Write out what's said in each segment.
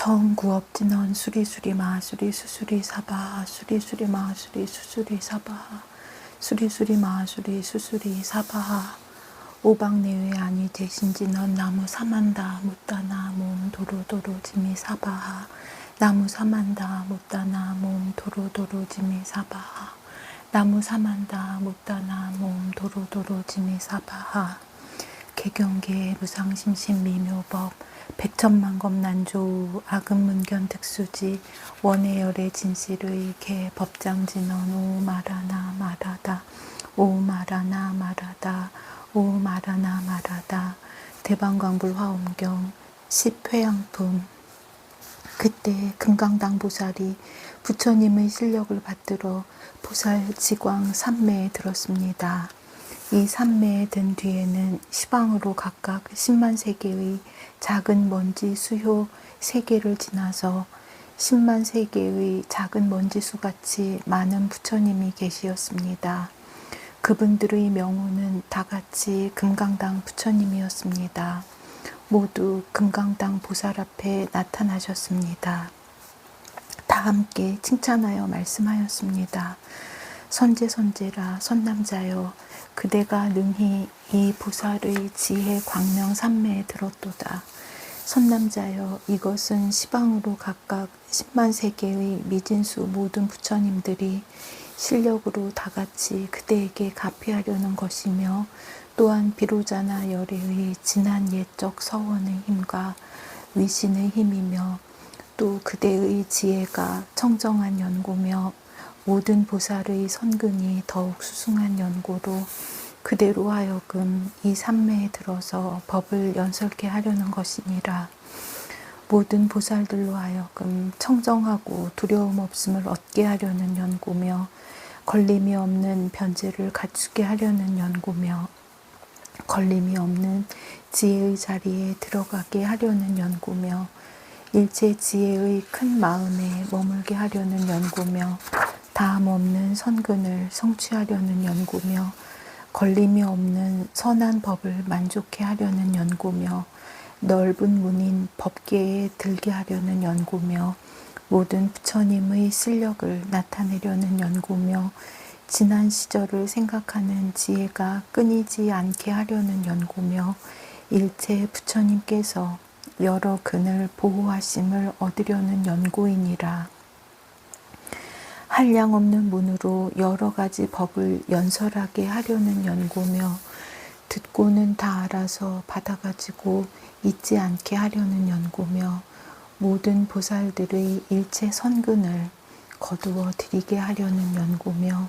청구업진원 수리수리 마수리 수수리 사바 수리수리 마수리 수수리 사바 수리수리 마수리 수수리 사바 오박내외 아니 대신지넌 나무 사만다 못다나 몸 도로도로 지미 사바 나무 사만다 못다나 몸 도로도로 지미 사바 나무 사만다 못다나 몸 도로도로 지미 사바 개경계 무상심심 미묘법 백천만검 난조 악음문견 특수지 원해열의 진실의 개 법장진언 오마라나 마라다 오마라나 마라다 오마라나 마라다 대방광불 화엄경 10회양품. 그때 금강당 보살이 부처님의 실력을 받들어 보살 지광 삼매에 들었습니다. 이 삼매에 든 뒤에는 시방으로 각각 10만 세계의 작은 먼지 수효 세계를 지나서 10만 세계의 작은 먼지 수같이 많은 부처님이 계시었습니다. 그분들의 명호는 다같이 금강당 부처님이었습니다. 모두 금강당 보살 앞에 나타나셨습니다. 다 함께 칭찬하여 말씀하였습니다. 선제선제라 선남자여, 그대가 능히 이 보살의 지혜 광명 삼매에 들었도다. 선남자여, 이것은 시방으로 각각 10만 세계의 미진수 모든 부처님들이 실력으로 다같이 그대에게 가피하려는 것이며, 또한 비로자나 열애의 진한 예적 서원의 힘과 위신의 힘이며, 또 그대의 지혜가 청정한 연고며 모든 보살의 선근이 더욱 수승한 연고로 그대로 하여금 이 삼매에 들어서 법을 연설케 하려는 것이니라. 모든 보살들로 하여금 청정하고 두려움 없음을 얻게 하려는 연고며, 걸림이 없는 변제를 갖추게 하려는 연고며, 걸림이 없는 지혜의 자리에 들어가게 하려는 연고며, 일체 지혜의 큰 마음에 머물게 하려는 연고며, 다함 없는 선근을 성취하려는 연고며, 걸림이 없는 선한 법을 만족해 하려는 연고며, 넓은 문인 법계에 들게 하려는 연고며, 모든 부처님의 실력을 나타내려는 연고며, 지난 시절을 생각하는 지혜가 끊이지 않게 하려는 연고며, 일체 부처님께서 여러 근을 보호하심을 얻으려는 연고이니라. 한량없는 문으로 여러 가지 법을 연설하게 하려는 연고며, 듣고는 다 알아서 받아가지고 잊지 않게 하려는 연고며, 모든 보살들의 일체 선근을 거두어 드리게 하려는 연고며,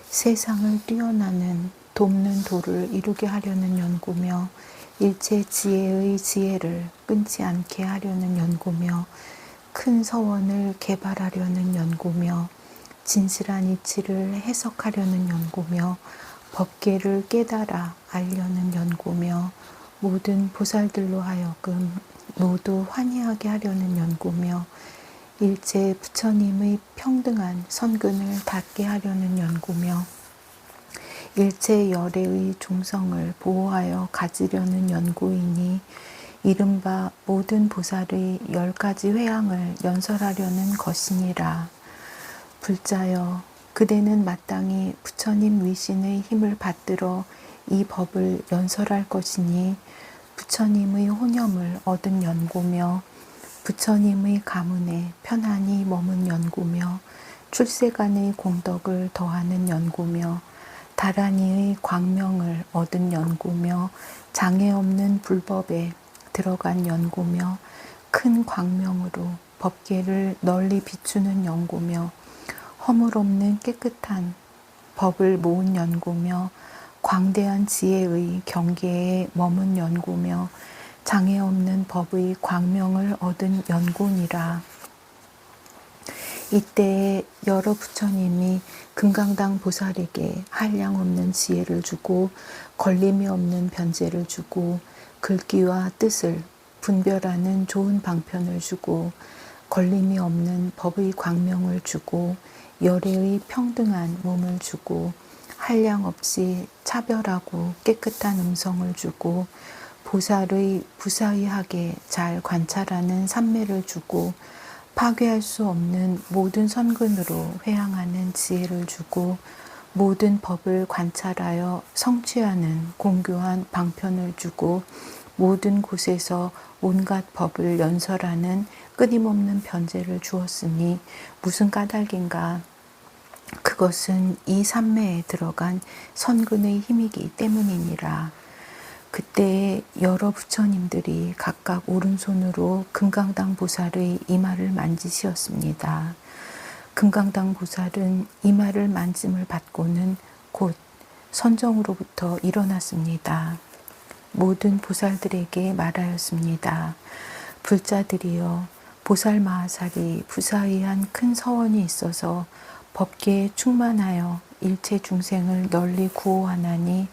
세상을 뛰어나는 돕는 도를 이루게 하려는 연고며, 일체 지혜의 지혜를 끊지 않게 하려는 연고며, 큰 서원을 개발하려는 연고며, 진실한 이치를 해석하려는 연고며, 법계를 깨달아 알려는 연고며, 모든 보살들로 하여금 모두 환희하게 하려는 연고며, 일체 부처님의 평등한 선근을 닿게 하려는 연고며, 일체 열애의 종성을 보호하여 가지려는 연고이니, 이른바 모든 보살의 10가지 회양을 연설하려는 것이니라. 불자여, 그대는 마땅히 부처님 위신의 힘을 받들어 이 법을 연설할 것이니, 부처님의 혼념을 얻은 연고며, 부처님의 가문에 편안히 머문 연고며, 출세간의 공덕을 더하는 연고며, 다란이의 광명을 얻은 연고며, 장애 없는 불법에 들어간 연고며, 큰 광명으로 법계를 널리 비추는 연고며, 허물 없는 깨끗한 법을 모은 연고며, 광대한 지혜의 경계에 머문 연고며, 장애 없는 법의 광명을 얻은 연고니라. 이때에 여러 부처님이 금강당 보살에게 한량없는 지혜를 주고, 걸림이 없는 변제를 주고, 글귀와 뜻을 분별하는 좋은 방편을 주고, 걸림이 없는 법의 광명을 주고, 열애의 평등한 몸을 주고, 한량 없이 차별하고 깨끗한 음성을 주고, 보살의 부사의하게 잘 관찰하는 삼매를 주고 파괴할 수 없는 모든 선근으로 회항하는 지혜를 주고 모든 법을 관찰하여 성취하는 공교한 방편을 주고 모든 곳에서 온갖 법을 연설하는 끊임없는 변제를 주었으니 무슨 까닭인가? 그것은 이 삼매에 들어간 선근의 힘이기 때문이니라. 그때에 여러 부처님들이 각각 오른손으로 금강당 보살의 이마를 만지시었습니다. 금강당 보살은 이마를 만짐을 받고는 곧 선정으로부터 일어났습니다. 모든 보살들에게 말하였습니다. 불자들이여, 보살 마하살이 부사의한 큰 서원이 있어서 법계에 충만하여 일체 중생을 널리 구호하나니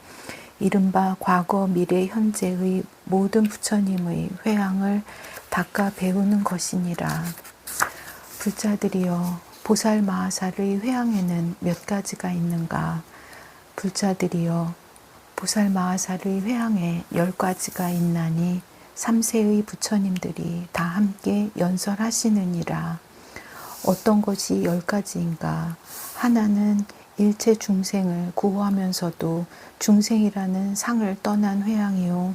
이른바 과거 미래 현재의 모든 부처님의 회항을 닦아 배우는 것이니라. 불자들이여, 보살 마하살의 회항에는 몇 가지가 있는가? 불자들이여, 보살 마하살의 회항에 10가지가 있나니 3세의 부처님들이 다 함께 연설하시느니라. 어떤 것이 10가지인가? 하나는 일체 중생을 구호하면서도 중생이라는 상을 떠난 회항이요.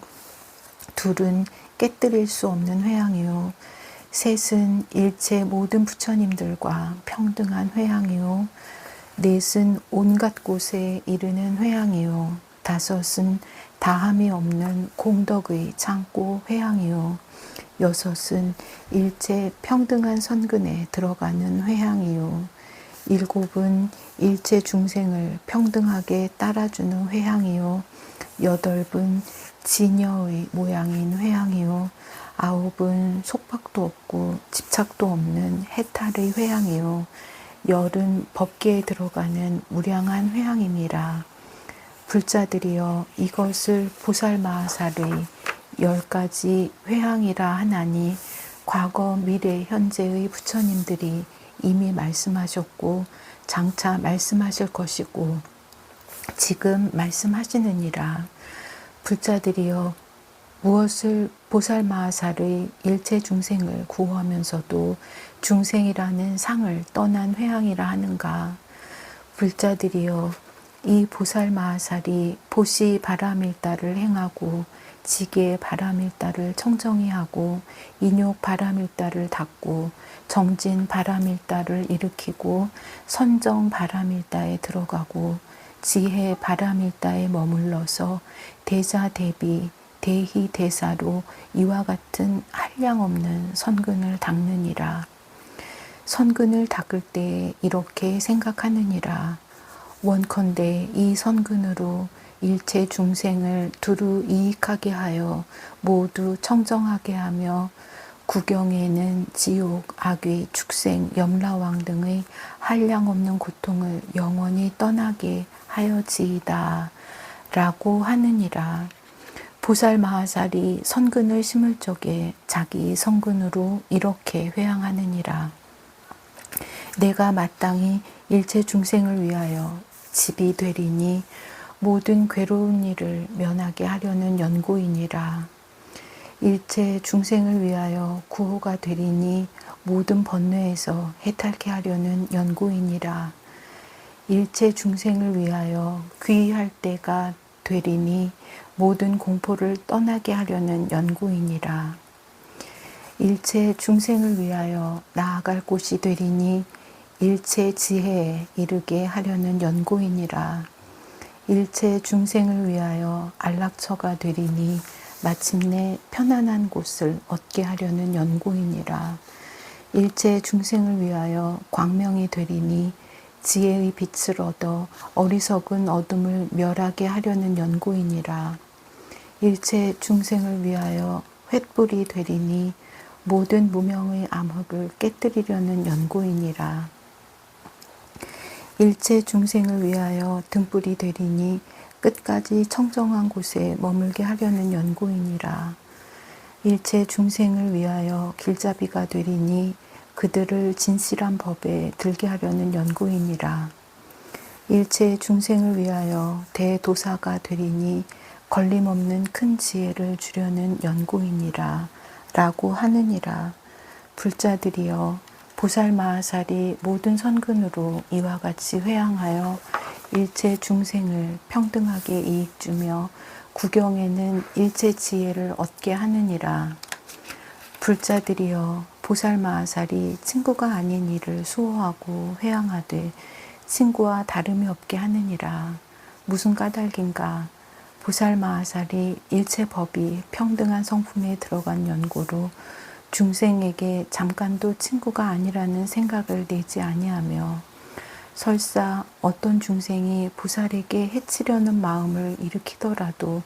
둘은 깨뜨릴 수 없는 회항이요. 셋은 일체 모든 부처님들과 평등한 회항이요. 넷은 온갖 곳에 이르는 회항이요. 다섯은 다함이 없는 공덕의 창고 회항이요. 여섯은 일체 평등한 선근에 들어가는 회항이요. 일곱은 일체 중생을 평등하게 따라주는 회항이요. 여덟은 진여의 모양인 회항이요. 아홉은 속박도 없고 집착도 없는 해탈의 회항이요. 열은 법계에 들어가는 무량한 회항임이라. 불자들이여, 이것을 보살 마하살의 10가지 회항이라 하나니 과거 미래 현재의 부처님들이 이미 말씀하셨고 장차 말씀하실 것이고 지금 말씀하시느니라. 불자들이여, 무엇을 보살 마하살의 일체 중생을 구호하면서도 중생이라는 상을 떠난 회항이라 하는가? 불자들이여, 이 보살 마하살이 보시 바라밀다를 행하고 지게 바라밀다를 청정히 하고 인욕 바라밀다를 닦고 정진 바라밀다를 일으키고 선정 바라밀다에 들어가고 지혜 바라밀다에 머물러서 대자 대비 대희 대사로 이와 같은 한량없는 선근을 닦느니라. 선근을 닦을 때에 이렇게 생각하느니라. 원컨대 이 선근으로 일체 중생을 두루 이익하게 하여 모두 청정하게 하며 구경에는 지옥, 악귀, 축생, 염라왕 등의 한량없는 고통을 영원히 떠나게 하여지이다 라고 하느니라. 보살 마하살이 선근을 심을 적에 자기 선근으로 이렇게 회항하느니라. 내가 마땅히 일체 중생을 위하여 집이 되리니 모든 괴로운 일을 면하게 하려는 연고이니라. 일체 중생을 위하여 구호가 되리니 모든 번뇌에서 해탈케 하려는 연고이니라. 일체 중생을 위하여 귀할 때가 되리니 모든 공포를 떠나게 하려는 연고이니라. 일체 중생을 위하여 나아갈 곳이 되리니 일체 지혜에 이르게 하려는 연고이니라. 일체 중생을 위하여 안락처가 되리니 마침내 편안한 곳을 얻게 하려는 연고이니라. 일체 중생을 위하여 광명이 되리니 지혜의 빛을 얻어 어리석은 어둠을 멸하게 하려는 연고이니라. 일체 중생을 위하여 횃불이 되리니 모든 무명의 암흑을 깨뜨리려는 연고이니라. 일체 중생을 위하여 등불이 되리니 끝까지 청정한 곳에 머물게 하려는 연고이니라. 일체 중생을 위하여 길잡이가 되리니 그들을 진실한 법에 들게 하려는 연고이니라. 일체 중생을 위하여 대도사가 되리니 걸림없는 큰 지혜를 주려는 연고이니라 라고 하느니라. 불자들이여 보살마하살이 모든 선근으로 이와 같이 회항하여 일체 중생을 평등하게 이익 주며 구경에는 일체 지혜를 얻게 하느니라. 불자들이여 보살마하살이 친구가 아닌 이를 수호하고 회항하되 친구와 다름이 없게 하느니라. 무슨 까닭인가? 보살마하살이 일체 법이 평등한 성품에 들어간 연고로 중생에게 잠깐도 친구가 아니라는 생각을 내지 아니하며 설사 어떤 중생이 보살에게 해치려는 마음을 일으키더라도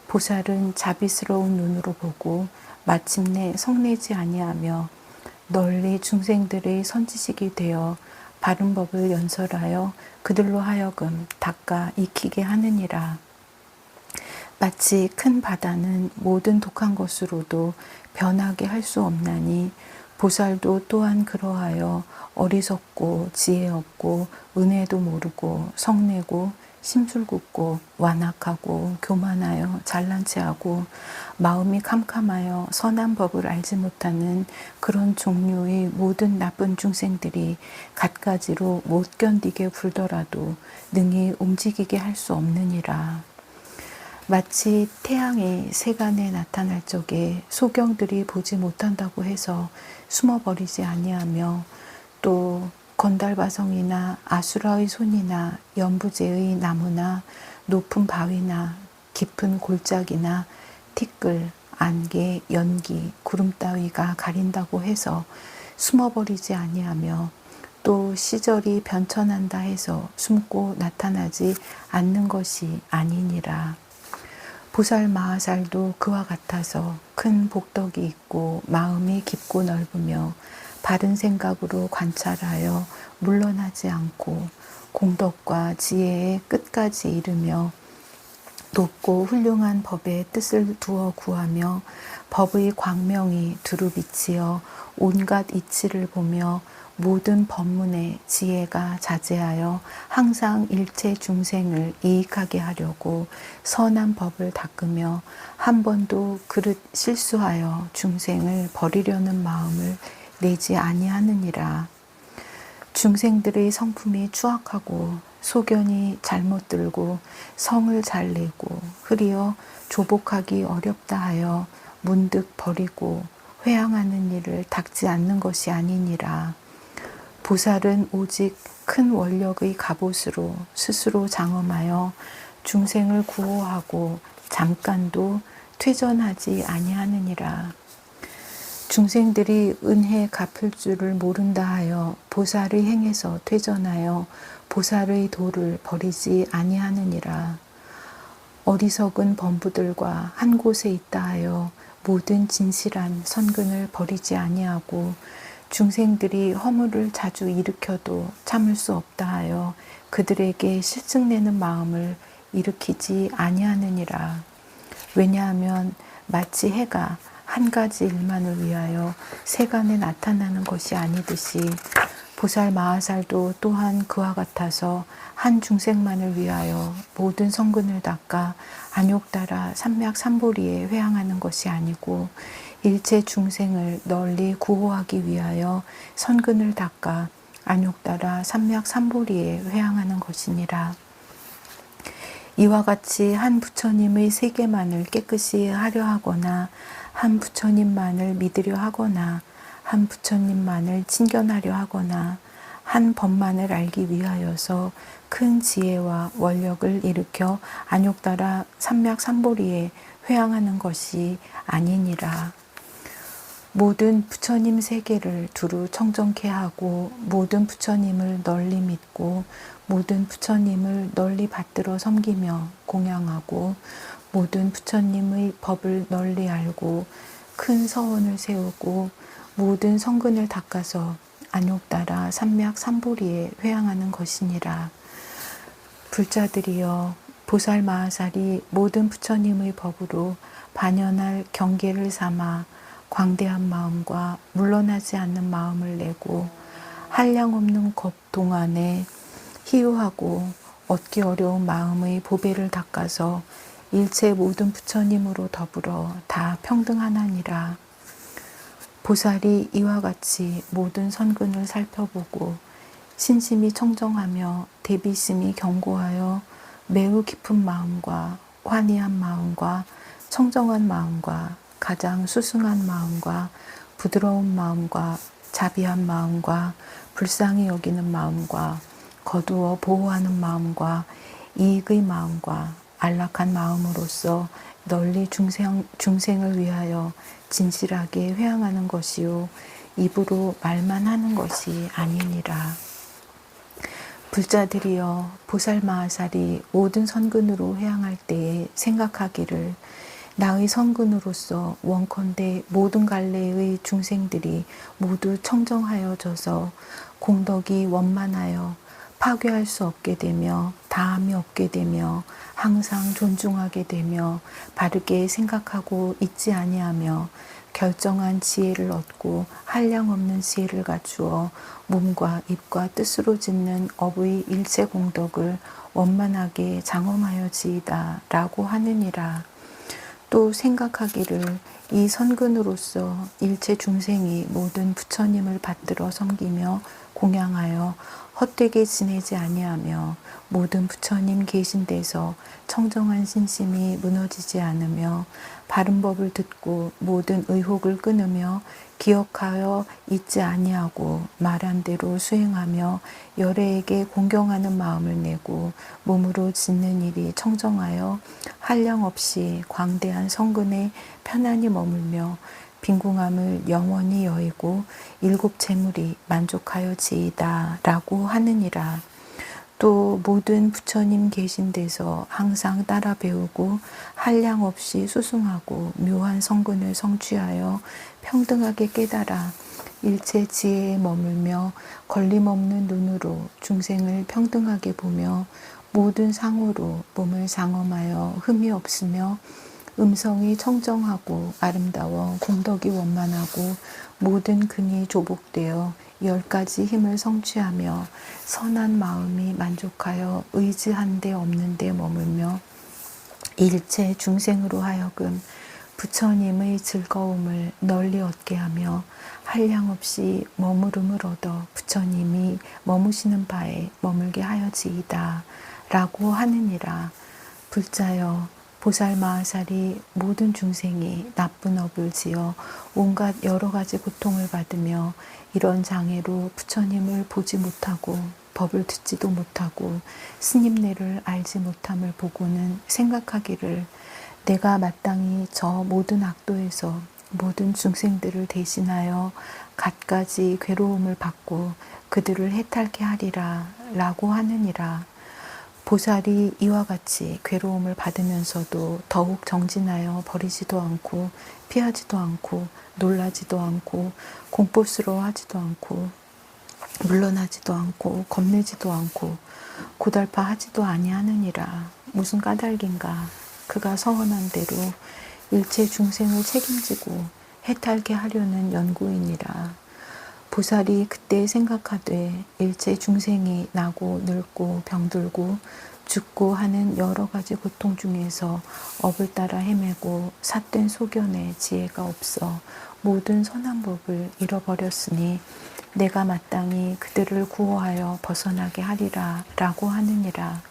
보살은 자비스러운 눈으로 보고 마침내 성내지 아니하며 널리 중생들의 선지식이 되어 바른 법을 연설하여 그들로 하여금 닦아 익히게 하느니라. 마치 큰 바다는 모든 독한 것으로도 변하게 할 수 없나니 보살도 또한 그러하여 어리석고 지혜 없고 은혜도 모르고 성내고 심술궂고 완악하고 교만하여 잘난 체하고 마음이 캄캄하여 선한 법을 알지 못하는 그런 종류의 모든 나쁜 중생들이 갖가지로 못 견디게 굴더라도 능히 움직이게 할 수 없느니라. 마치 태양이 세간에 나타날 적에 소경들이 보지 못한다고 해서 숨어버리지 아니하며 또 건달바성이나 아수라의 손이나 연부제의 나무나 높은 바위나 깊은 골짜기나 티끌, 안개, 연기, 구름 따위가 가린다고 해서 숨어버리지 아니하며 또 시절이 변천한다 해서 숨고 나타나지 않는 것이 아니니라. 보살마하살도 그와 같아서 큰 복덕이 있고 마음이 깊고 넓으며 바른 생각으로 관찰하여 물러나지 않고 공덕과 지혜의 끝까지 이르며 높고 훌륭한 법의 뜻을 두어 구하며 법의 광명이 두루 비치어 온갖 이치를 보며 모든 법문의 지혜가 자제하여 항상 일체 중생을 이익하게 하려고 선한 법을 닦으며 한 번도 그릇 실수하여 중생을 버리려는 마음을 내지 아니하느니라. 중생들의 성품이 추악하고 소견이 잘못 들고 성을 잘 내고 흐리어 조복하기 어렵다 하여 문득 버리고 회항하는 일을 닦지 않는 것이 아니니라. 보살은 오직 큰 원력의 갑옷으로 스스로 장엄하여 중생을 구호하고 잠깐도 퇴전하지 아니하느니라. 중생들이 은혜 갚을 줄을 모른다 하여 보살의 행에서 퇴전하여 보살의 도를 버리지 아니하느니라. 어리석은 범부들과 한 곳에 있다 하여 모든 진실한 선근을 버리지 아니하고 중생들이 허물을 자주 일으켜도 참을 수 없다 하여 그들에게 실증내는 마음을 일으키지 아니하느니라. 왜냐하면 마치 해가 한 가지 일만을 위하여 세간에 나타나는 것이 아니듯이 보살마하살도 또한 그와 같아서 한 중생만을 위하여 모든 성근을 닦아 안욕따라 삼맥삼보리에 회항하는 것이 아니고 일체 중생을 널리 구호하기 위하여 선근을 닦아 안욕따라 삼맥삼보리에 회항하는 것이니라. 이와 같이 한 부처님의 세계만을 깨끗이 하려 하거나 한 부처님만을 믿으려 하거나 한 부처님만을 친견하려 하거나 한 법만을 알기 위하여서 큰 지혜와 원력을 일으켜 안욕따라 삼맥삼보리에 회항하는 것이 아니니라. 모든 부처님 세계를 두루 청정케 하고 모든 부처님을 널리 믿고 모든 부처님을 널리 받들어 섬기며 공양하고 모든 부처님의 법을 널리 알고 큰 서원을 세우고 모든 성근을 닦아서 안욕따라 삼맥삼보리에 회항하는 것이니라. 불자들이여 보살마하살이 모든 부처님의 법으로 반연할 경계를 삼아 광대한 마음과 물러나지 않는 마음을 내고 한량없는 겁 동안에 희유하고 얻기 어려운 마음의 보배를 닦아서 일체 모든 부처님으로 더불어 다 평등하나니라. 보살이 이와 같이 모든 선근을 살펴보고 신심이 청정하며 대비심이 견고하여 매우 깊은 마음과 환희한 마음과 청정한 마음과 가장 수승한 마음과 부드러운 마음과 자비한 마음과 불쌍히 여기는 마음과 거두어 보호하는 마음과 이익의 마음과 안락한 마음으로서 널리 중생을 위하여 진실하게 회항하는 것이요 입으로 말만 하는 것이 아니니라. 불자들이여 보살마하살이 모든 선근으로 회항할 때에 생각하기를 나의 선근으로서 원컨대 모든 갈래의 중생들이 모두 청정하여져서 공덕이 원만하여 파괴할 수 없게 되며 다함이 없게 되며 항상 존중하게 되며 바르게 생각하고 잊지 아니하며 결정한 지혜를 얻고 한량없는 지혜를 갖추어 몸과 입과 뜻으로 짓는 업의 일체 공덕을 원만하게 장엄하여지이다 라고 하느니라. 또 생각하기를 이 선근으로서 일체 중생이 모든 부처님을 받들어 섬기며 공양하여 헛되게 지내지 아니하며 모든 부처님 계신 데서 청정한 신심이 무너지지 않으며 바른 법을 듣고 모든 의혹을 끊으며 기억하여 잊지 아니하고 말한 대로 수행하며 열애에게 공경하는 마음을 내고 몸으로 짓는 일이 청정하여 한량없이 광대한 성근에 편안히 머물며 빈궁함을 영원히 여의고 일곱 재물이 만족하여 지이다 라고 하느니라. 또 모든 부처님 계신 데서 항상 따라 배우고 한량없이 수승하고 묘한 성근을 성취하여 평등하게 깨달아 일체 지혜에 머물며 걸림없는 눈으로 중생을 평등하게 보며 모든 상호로 몸을 장엄하여 흠이 없으며 음성이 청정하고 아름다워 공덕이 원만하고 모든 근이 조복되어 10가지 힘을 성취하며 선한 마음이 만족하여 의지한 데 없는 데 머물며 일체 중생으로 하여금 부처님의 즐거움을 널리 얻게 하며 한량없이 머무름을 얻어 부처님이 머무시는 바에 머물게 하여지이다 라고 하느니라. 불자여 보살마하살이 모든 중생이 나쁜 업을 지어 온갖 여러 가지 고통을 받으며 이런 장애로 부처님을 보지 못하고 법을 듣지도 못하고 스님네를 알지 못함을 보고는 생각하기를 내가 마땅히 저 모든 악도에서 모든 중생들을 대신하여 갖가지 괴로움을 받고 그들을 해탈케 하리라 라고 하느니라. 보살이 이와 같이 괴로움을 받으면서도 더욱 정진하여 버리지도 않고 피하지도 않고 놀라지도 않고 공포스러워하지도 않고 물러나지도 않고 겁내지도 않고 고달파하지도 아니하느니라. 무슨 까닭인가. 그가 서원한 대로 일체 중생을 책임지고 해탈케 하려는 연구이니라. 보살이 그때 생각하되 일체 중생이 나고 늙고 병들고 죽고 하는 여러 가지 고통 중에서 업을 따라 헤매고 삿된 소견에 지혜가 없어 모든 선한 법을 잃어버렸으니 내가 마땅히 그들을 구호하여 벗어나게 하리라 라고 하느니라.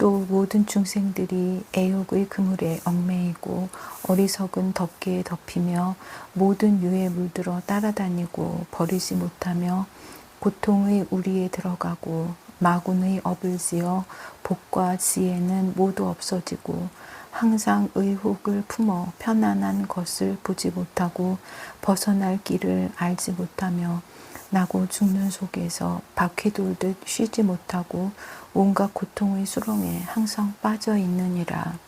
또 모든 중생들이 애욕의 그물에 얽매이고 어리석은 덮개에 덮이며 모든 유에 물들어 따라다니고 버리지 못하며 고통의 우리에 들어가고 마군의 업을 지어 복과 지혜는 모두 없어지고 항상 의혹을 품어 편안한 것을 보지 못하고 벗어날 길을 알지 못하며 나고 죽는 속에서 바퀴 돌듯 쉬지 못하고 온갖 고통의 수렁에 항상 빠져 있느니라.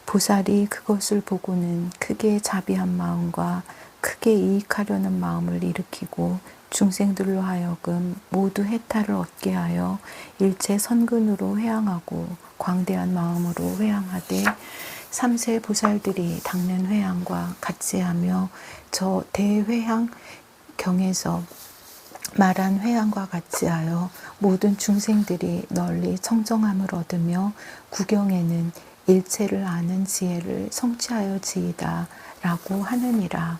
보살이 그것을 보고는 크게 자비한 마음과 크게 이익하려는 마음을 일으키고 중생들로 하여금 모두 해탈을 얻게 하여 일체 선근으로 회항하고 광대한 마음으로 회항하되 삼세 보살들이 닦는 회항과 같이 하며 저 대회항 경에서 말한 회항과 같이 하여 모든 중생들이 널리 청정함을 얻으며 구경에는 일체를 아는 지혜를 성취하여 지이다 라고 하느니라.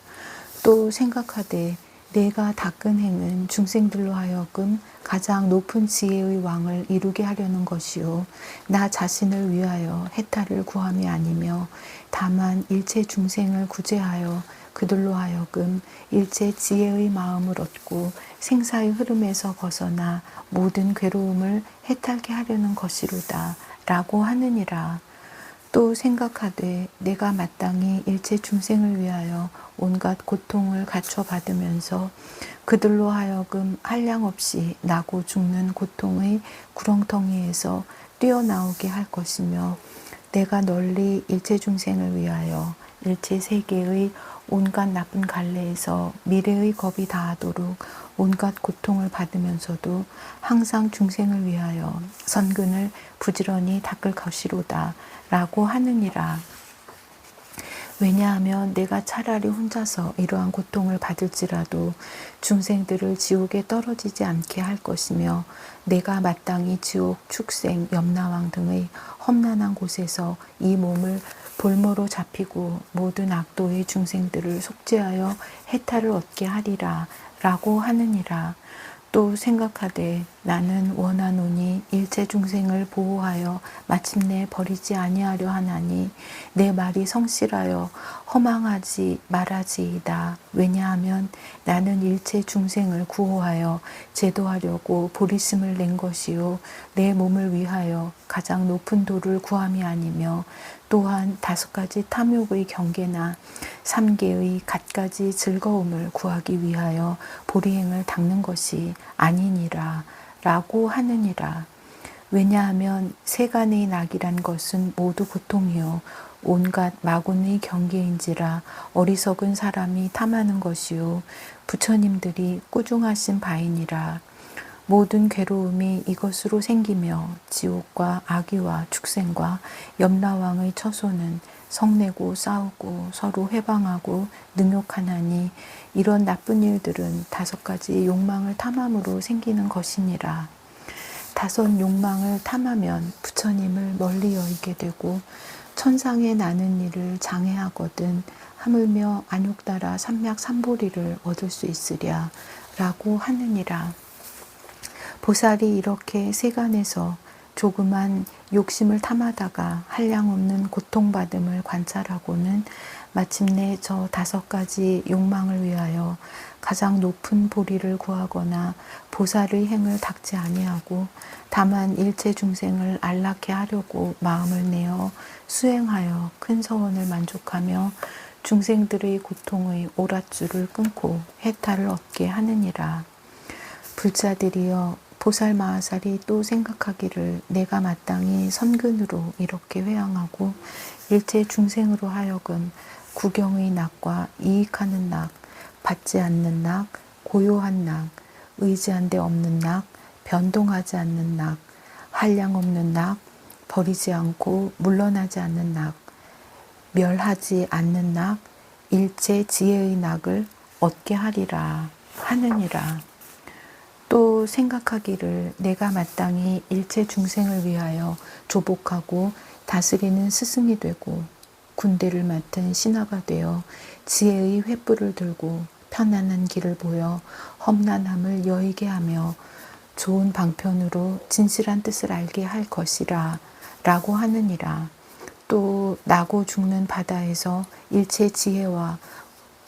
또 생각하되 내가 닦은 행은 중생들로 하여금 가장 높은 지혜의 왕을 이루게 하려는 것이요 나 자신을 위하여 해탈을 구함이 아니며 다만 일체 중생을 구제하여 그들로 하여금 일체 지혜의 마음을 얻고 생사의 흐름에서 벗어나 모든 괴로움을 해탈케 하려는 것이로다 라고 하느니라. 또 생각하되 내가 마땅히 일체 중생을 위하여 온갖 고통을 갖춰 받으면서 그들로 하여금 한량없이 나고 죽는 고통의 구렁텅이에서 뛰어나오게 할 것이며 내가 널리 일체 중생을 위하여 일체 세계의 온갖 나쁜 갈래에서 미래의 겁이 다하도록 온갖 고통을 받으면서도 항상 중생을 위하여 선근을 부지런히 닦을 것이로다 라고 하느니라. 왜냐하면 내가 차라리 혼자서 이러한 고통을 받을지라도 중생들을 지옥에 떨어지지 않게 할 것이며 내가 마땅히 지옥, 축생, 염라왕 등의 험난한 곳에서 이 몸을 볼모로 잡히고 모든 악도의 중생들을 속죄하여 해탈을 얻게 하리라 라고 하느니라. 또 생각하되 나는 원하노니 일체 중생을 보호하여 마침내 버리지 아니하려 하나니 내 말이 성실하여 허망하지 말아지이다. 왜냐하면 나는 일체 중생을 구호하여 제도하려고 보리심을 낸 것이요 내 몸을 위하여 가장 높은 도를 구함이 아니며 또한 5가지 탐욕의 경계나 3개의 갖가지 즐거움을 구하기 위하여 보리행을 닦는 것이 아니니라 라고 하느니라. 왜냐하면 세간의 낙이란 것은 모두 고통이요 온갖 마군의 경계인지라 어리석은 사람이 탐하는 것이요 부처님들이 꾸중하신 바이니라. 모든 괴로움이 이것으로 생기며 지옥과 악귀와 축생과 염라왕의 처소는 성내고 싸우고 서로 회방하고 능욕하나니 이런 나쁜 일들은 5가지 욕망을 탐함으로 생기는 것이니라. 5 욕망을 탐하면 부처님을 멀리 여기게 되고 천상에 나는 일을 장애하거든 하물며 안욕따라 삼맥삼보리를 얻을 수 있으랴 라고 하느니라. 보살이 이렇게 세간에서 조그만 욕심을 탐하다가 한량없는 고통받음을 관찰하고는 마침내 저 5가지 욕망을 위하여 가장 높은 보리를 구하거나 보살의 행을 닦지 아니하고 다만 일체 중생을 안락해 하려고 마음을 내어 수행하여 큰 서원을 만족하며 중생들의 고통의 오랏줄을 끊고 해탈을 얻게 하느니라. 불자들이여 보살 마하살이 또 생각하기를 내가 마땅히 선근으로 이렇게 회항하고 일체 중생으로 하여금 구경의 낙과 이익하는 낙, 받지 않는 낙, 고요한 낙, 의지한 데 없는 낙, 변동하지 않는 낙, 한량 없는 낙, 버리지 않고 물러나지 않는 낙, 멸하지 않는 낙, 일체 지혜의 낙을 얻게 하리라 하느니라. 또 생각하기를 내가 마땅히 일체 중생을 위하여 조복하고 다스리는 스승이 되고 군대를 맡은 신하가 되어 지혜의 횃불을 들고 편안한 길을 보여 험난함을 여의게 하며 좋은 방편으로 진실한 뜻을 알게 할 것이라 라고 하느니라. 또 나고 죽는 바다에서 일체 지혜와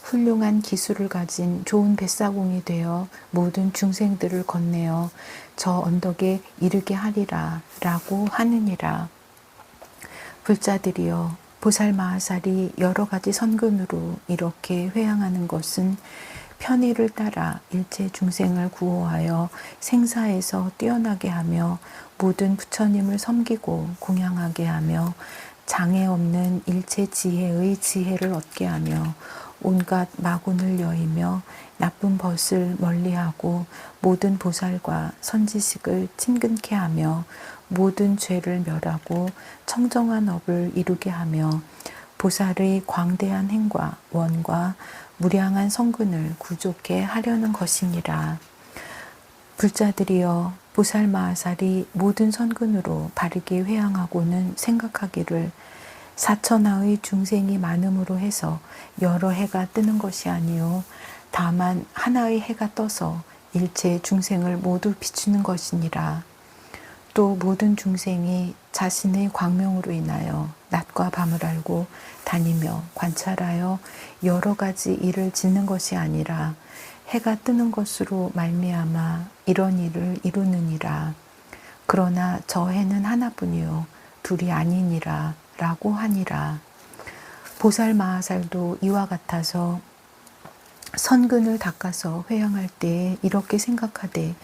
훌륭한 기술을 가진 좋은 뱃사공이 되어 모든 중생들을 건네어 저 언덕에 이르게 하리라 라고 하느니라. 불자들이여 보살 마하살이 여러 가지 선근으로 이렇게 회항하는 것은 편의를 따라 일체 중생을 구호하여 생사에서 뛰어나게 하며 모든 부처님을 섬기고 공양하게 하며 장애 없는 일체 지혜의 지혜를 얻게 하며 온갖 마군을 여의며 나쁜 벗을 멀리하고 모든 보살과 선지식을 친근케 하며 모든 죄를 멸하고 청정한 업을 이루게 하며 보살의 광대한 행과 원과 무량한 성근을 구족해 하려는 것이니라. 불자들이여 보살마하살이 모든 선근으로 바르게 회양하고는 생각하기를 사천하의 중생이 많음으로 해서 여러 해가 뜨는 것이 아니요 다만 하나의 해가 떠서 일체 중생을 모두 비추는 것이니라. 또 모든 중생이 자신의 광명으로 인하여 낮과 밤을 알고 다니며 관찰하여 여러 가지 일을 짓는 것이 아니라 해가 뜨는 것으로 말미암아 이런 일을 이루느니라. 그러나 저 해는 하나뿐이요 둘이 아니니라 라고 하니라. 보살마하살도 이와 같아서 선근을 닦아서 회양할 때에 이렇게 생각하되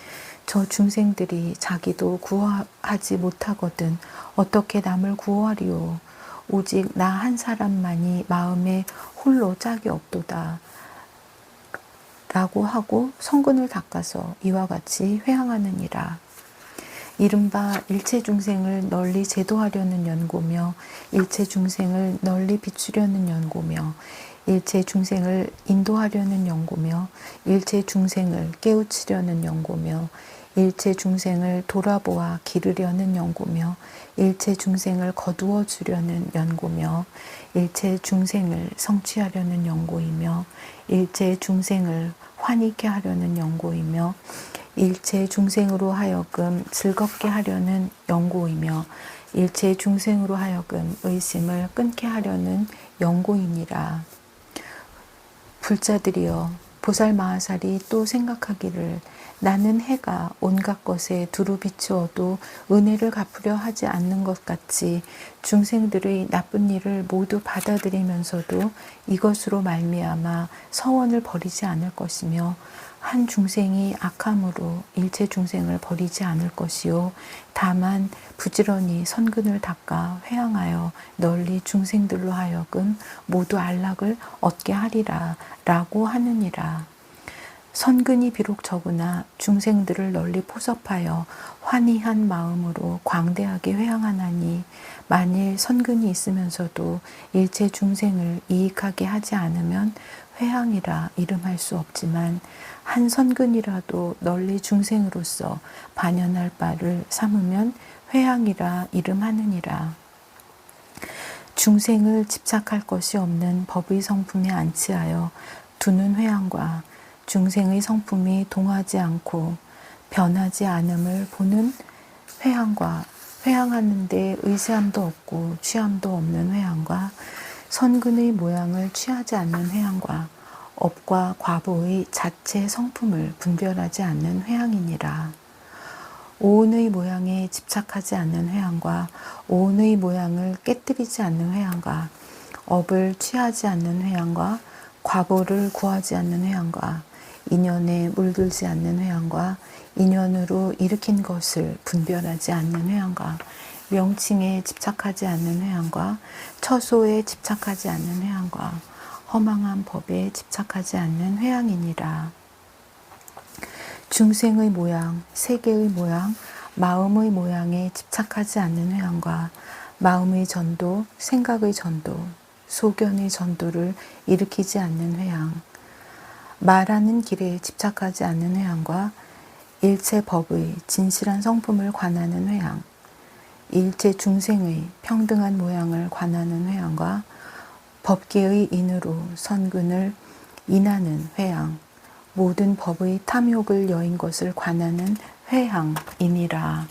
저 중생들이 자기도 구호하지 못하거든 어떻게 남을 구호하리요. 오직 나 한 사람만이 마음에 홀로 짝이 없도다 라고 하고 선근을 닦아서 이와 같이 회양하느니라. 이른바 일체 중생을 널리 제도하려는 연고며 일체 중생을 널리 비추려는 연고며 일체 중생을 인도하려는 연고며 일체 중생을 깨우치려는 연고며 일체 중생을 돌아보아 기르려는 연고며 일체 중생을 거두어 주려는 연고며 일체 중생을 성취하려는 연고이며 일체 중생을 환희케 하려는 연고이며 일체 중생으로 하여금 즐겁게 하려는 연고이며 일체 중생으로 하여금 의심을 끊게 하려는 연고이니라. 불자들이여 보살마하살이 또 생각하기를 나는 해가 온갖 것에 두루 비추어도 은혜를 갚으려 하지 않는 것 같이 중생들의 나쁜 일을 모두 받아들이면서도 이것으로 말미암아 서원을 버리지 않을 것이며 한 중생이 악함으로 일체 중생을 버리지 않을 것이요 다만 부지런히 선근을 닦아 회양하여 널리 중생들로 하여금 모두 안락을 얻게 하리라 라고 하느니라. 선근이 비록 적으나 중생들을 널리 포섭하여 환희한 마음으로 광대하게 회양하나니 만일 선근이 있으면서도 일체 중생을 이익하게 하지 않으면 회양이라 이름할 수 없지만 한 선근이라도 널리 중생으로서 반연할 바를 삼으면 회양이라 이름하느니라. 중생을 집착할 것이 없는 법의 성품에 안치하여 두는 회양과 중생의 성품이 동하지 않고 변하지 않음을 보는 회양과 회양하는 데 의지함도 없고 취함도 없는 회양과 선근의 모양을 취하지 않는 회양과 업과 과보의 자체 성품을 분별하지 않는 회양이니라. 오은의 모양에 집착하지 않는 회양과 오은의 모양을 깨뜨리지 않는 회양과 업을 취하지 않는 회양과 과보를 구하지 않는 회양과 인연에 물들지 않는 회양과 인연으로 일으킨 것을 분별하지 않는 회양과 명칭에 집착하지 않는 회양과 처소에 집착하지 않는 회양과 허망한 법에 집착하지 않는 회양이니라. 중생의 모양, 세계의 모양, 마음의 모양에 집착하지 않는 회양과 마음의 전도, 생각의 전도, 소견의 전도를 일으키지 않는 회양, 말하는 길에 집착하지 않는 회양과 일체 법의 진실한 성품을 관하는 회양, 일체 중생의 평등한 모양을 관하는 회양과 법계의 인으로 선근을 인하는 회양, 모든 법의 탐욕을 여인 것을 관하는 회양이니라.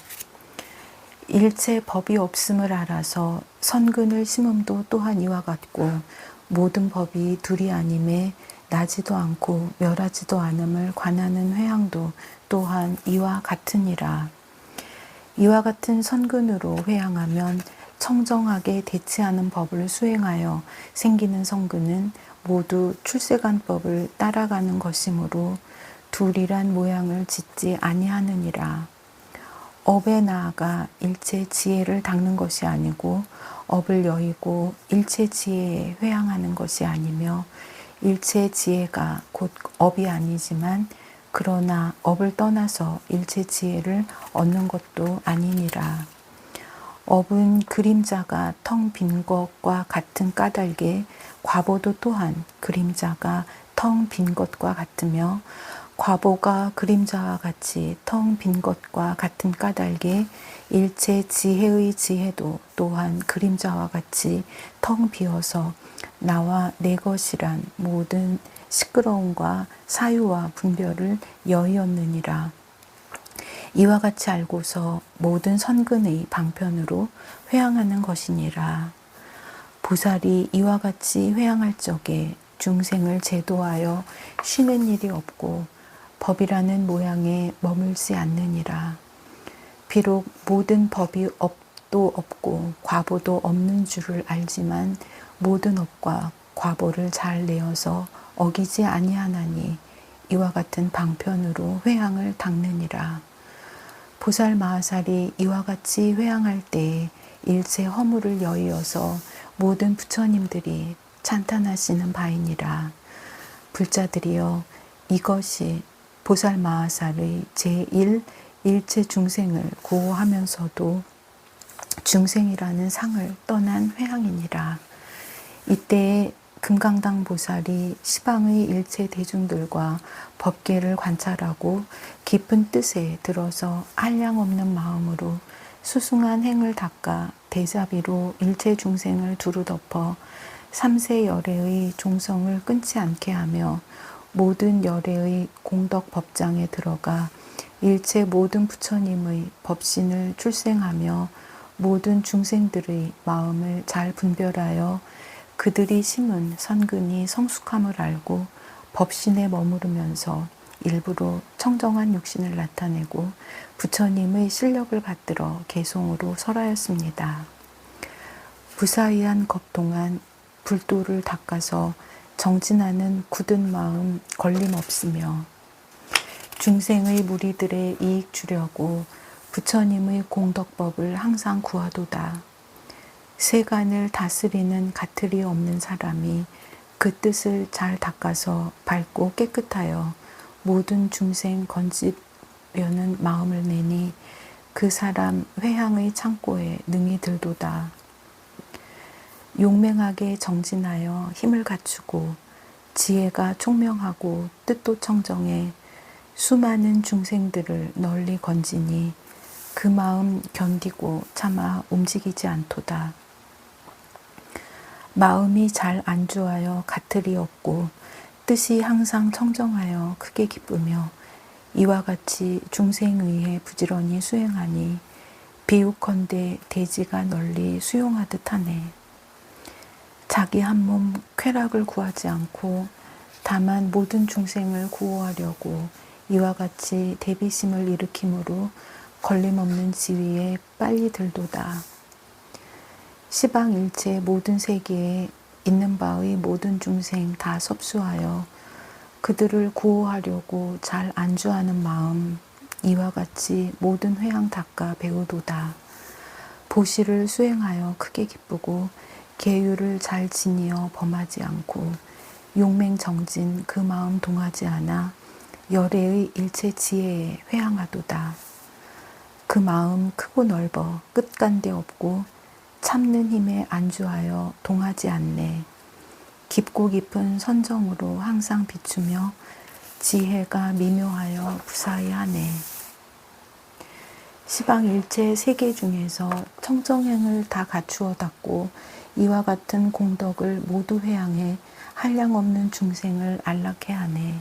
일체 법이 없음을 알아서 선근을 심음도 또한 이와 같고 모든 법이 둘이 아님에 나지도 않고 멸하지도 않음을 관하는 회양도 또한 이와 같으니라. 이와 같은 선근으로 회양하면 청정하게 대치하는 법을 수행하여 생기는 선근은 모두 출세간법을 따라가는 것이므로 둘이란 모양을 짓지 아니하느니라. 업에 나아가 일체 지혜를 닦는 것이 아니고 업을 여의고 일체 지혜에 회양하는 것이 아니며 일체 지혜가 곧 업이 아니지만 그러나 업을 떠나서 일체 지혜를 얻는 것도 아니니라. 업은 그림자가 텅 빈 것과 같은 까닭에 과보도 또한 그림자가 텅 빈 것과 같으며 과보가 그림자와 같이 텅 빈 것과 같은 까닭에 일체 지혜의 지혜도 또한 그림자와 같이 텅 비어서 나와 내 것이란 모든 시끄러움과 사유와 분별을 여의었느니라. 이와 같이 알고서 모든 선근의 방편으로 회항하는 것이니라. 보살이 이와 같이 회항할 적에 중생을 제도하여 쉬는 일이 없고 법이라는 모양에 머물지 않느니라. 비록 모든 법이 업도 없고 과보도 없는 줄을 알지만 모든 업과 과보를 잘 내어서 어기지 아니하나니 이와 같은 방편으로 회항을 닦느니라. 보살 마하살이 이와 같이 회항할 때에 일체 허물을 여의어서 모든 부처님들이 찬탄하시는 바이니라. 불자들이여, 이것이 보살 마하살의 제1 일체 중생을 구호하면서도 중생이라는 상을 떠난 회항이니라. 이때에 금강당 보살이 시방의 일체 대중들과 법계를 관찰하고 깊은 뜻에 들어서 한량없는 마음으로 수승한 행을 닦아 대자비로 일체 중생을 두루 덮어 삼세 열애의 종성을 끊지 않게 하며 모든 열애의 공덕 법장에 들어가 일체 모든 부처님의 법신을 출생하며 모든 중생들의 마음을 잘 분별하여 그들이 심은 선근이 성숙함을 알고 법신에 머무르면서 일부러 청정한 육신을 나타내고 부처님의 실력을 받들어 개송으로 설하였습니다. 부사의한 것 동안 불도를 닦아서 정진하는 굳은 마음 걸림없으며 중생의 무리들의 이익 주려고 부처님의 공덕법을 항상 구하도다. 세간을 다스리는 가틀이 없는 사람이 그 뜻을 잘 닦아서 밝고 깨끗하여 모든 중생 건지려는 마음을 내니 그 사람 회향의 창고에 능히 들도다. 용맹하게 정진하여 힘을 갖추고 지혜가 총명하고 뜻도 청정해 수많은 중생들을 널리 건지니 그 마음 견디고 참아 움직이지 않도다. 마음이 잘 안주하여 가틀이 없고 뜻이 항상 청정하여 크게 기쁘며 이와 같이 중생의에 부지런히 수행하니 비유컨대 대지가 널리 수용하듯 하네. 자기 한 몸 쾌락을 구하지 않고 다만 모든 중생을 구호하려고 이와 같이 대비심을 일으키므로 걸림없는 지위에 빨리 들도다. 시방 일체 모든 세계에 있는 바의 모든 중생 다 섭수하여 그들을 구호하려고 잘 안주하는 마음 이와 같이 모든 회향 닦아 배우도다. 보시를 수행하여 크게 기쁘고 계율을 잘 지니어 범하지 않고 용맹정진 그 마음 동하지 않아 열애의 일체 지혜에 회향하도다. 그 마음 크고 넓어 끝간데 없고 참는 힘에 안주하여 동하지 않네. 깊고 깊은 선정으로 항상 비추며 지혜가 미묘하여 부사의하네. 시방 일체 세계 중에서 청정행을 다 갖추어 닦고 이와 같은 공덕을 모두 회양해 한량없는 중생을 안락해 하네.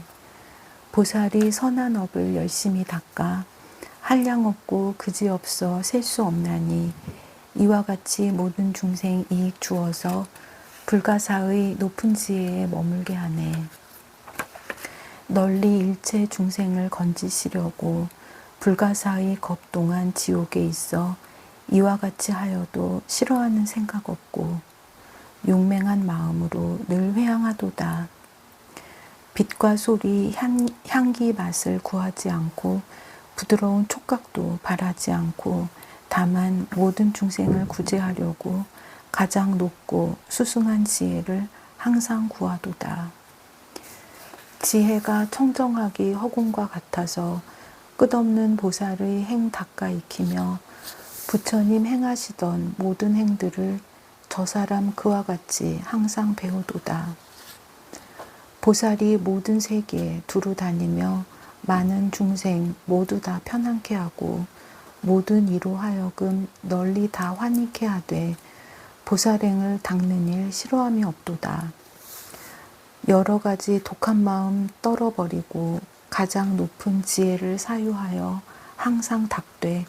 보살이 선한 업을 열심히 닦아 한량없고 그지없어 셀 수 없나니 이와 같이 모든 중생 이익 주어서 불가사의 높은 지혜에 머물게 하네. 널리 일체 중생을 건지시려고 불가사의 겁 동안 지옥에 있어 이와 같이 하여도 싫어하는 생각 없고 용맹한 마음으로 늘 회향하도다. 빛과 소리, 향기 맛을 구하지 않고 부드러운 촉각도 바라지 않고 다만 모든 중생을 구제하려고 가장 높고 수승한 지혜를 항상 구하도다. 지혜가 청정하기 허공과 같아서 끝없는 보살의 행 닦아 익히며 부처님 행하시던 모든 행들을 저 사람 그와 같이 항상 배우도다. 보살이 모든 세계에 두루 다니며 많은 중생 모두 다 편안케 하고 모든 이로 하여금 널리 다 환희케 하되 보살행을 닦는 일 싫어함이 없도다. 여러 가지 독한 마음 떨어버리고 가장 높은 지혜를 사유하여 항상 닦되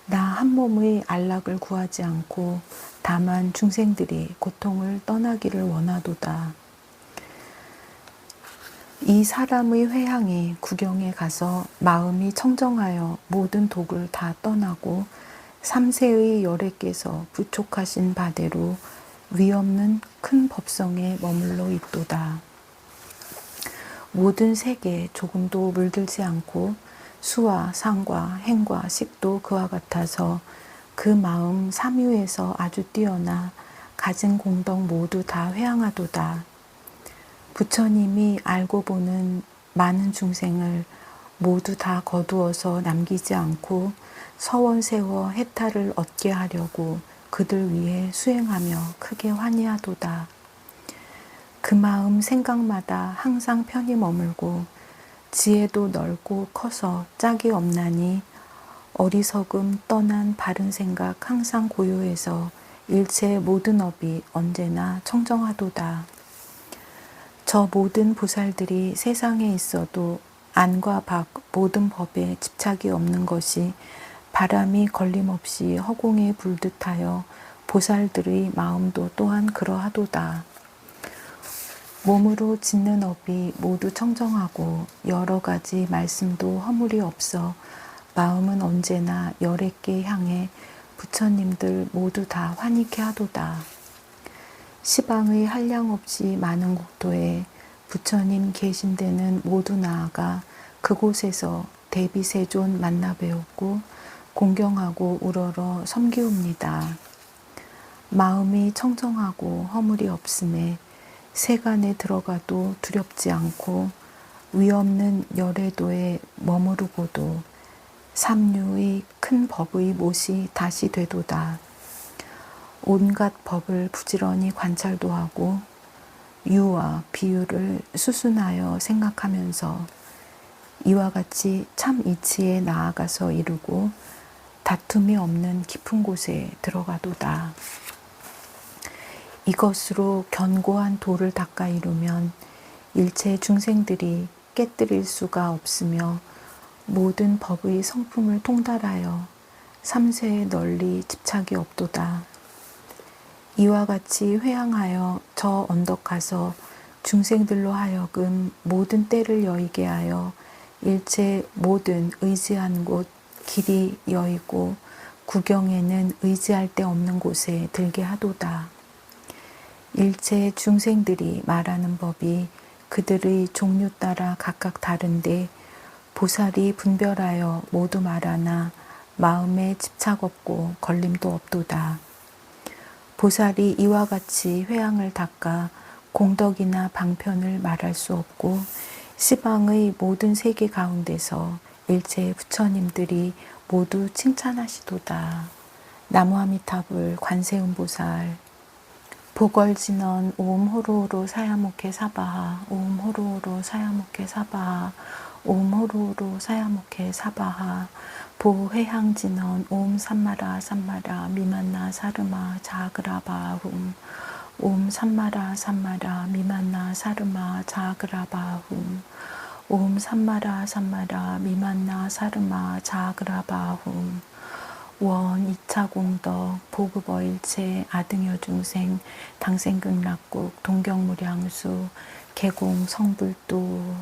나 한 몸의 안락을 구하지 않고 다만 중생들이 고통을 떠나기를 원하도다. 이 사람의 회향이 구경에 가서 마음이 청정하여 모든 독을 다 떠나고 삼세의 열애께서 부촉하신 바대로 위없는 큰 법성에 머물러 있도다. 모든 세계 조금도 물들지 않고 수와 상과 행과 식도 그와 같아서 그 마음 삼유에서 아주 뛰어나 가진 공덕 모두 다 회항하도다. 부처님이 알고 보는 많은 중생을 모두 다 거두어서 남기지 않고 서원 세워 해탈을 얻게 하려고 그들 위해 수행하며 크게 환희하도다. 그 마음 생각마다 항상 편히 머물고 지혜도 넓고 커서 짝이 없나니 어리석음 떠난 바른 생각 항상 고요해서 일체 모든 업이 언제나 청정하도다. 저 모든 보살들이 세상에 있어도 안과 밖 모든 법에 집착이 없는 것이 바람이 걸림없이 허공에 불듯하여 보살들의 마음도 또한 그러하도다. 몸으로 짓는 업이 모두 청정하고 여러 가지 말씀도 허물이 없어 마음은 언제나 열애께 향해 부처님들 모두 다 환희케 하도다. 시방의 한량 없이 많은 국토에 부처님 계신 데는 모두 나아가 그곳에서 대비세존 만나 배웠고 공경하고 우러러 섬기옵니다. 마음이 청정하고 허물이 없음에 세간에 들어가도 두렵지 않고 위없는 열애도에 머무르고도 삼류의 큰 법의 못이 다시 되도다. 온갖 법을 부지런히 관찰도 하고 유와 비유를 수순하여 생각하면서 이와 같이 참 이치에 나아가서 이루고 다툼이 없는 깊은 곳에 들어가도다. 이것으로 견고한 도를 닦아 이루면 일체 중생들이 깨뜨릴 수가 없으며 모든 법의 성품을 통달하여 삼세에 널리 집착이 없도다. 이와 같이 회항하여 저 언덕 가서 중생들로 하여금 모든 때를 여의게 하여 일체 모든 의지한 곳 길이 여의고 구경에는 의지할 데 없는 곳에 들게 하도다. 일체 중생들이 말하는 법이 그들의 종류 따라 각각 다른데 보살이 분별하여 모두 말하나 마음에 집착 없고 걸림도 없도다. 보살이 이와 같이 회항을 닦아 공덕이나 방편을 말할 수 없고 시방의 모든 세계 가운데서 일체 부처님들이 모두 칭찬하시도다. 나무아미타불 관세음보살. 보걸진언 오음 호로호로 사야모케 사바하 오음 호로호로 사야모케 사바하 오음 호로호로 사야모케 사바하 보회향진언 오음 삼마라 삼마라 미만나 사르마 자그라바훔 오음 삼마라 삼마라 미만나 사르마 자그라바훔 오음 삼마라 삼마라 미만나 사르마 자그라바훔 원 2차 공덕 보급어일체 아등여 중생 당생근락국 동경무량수 개공 성불도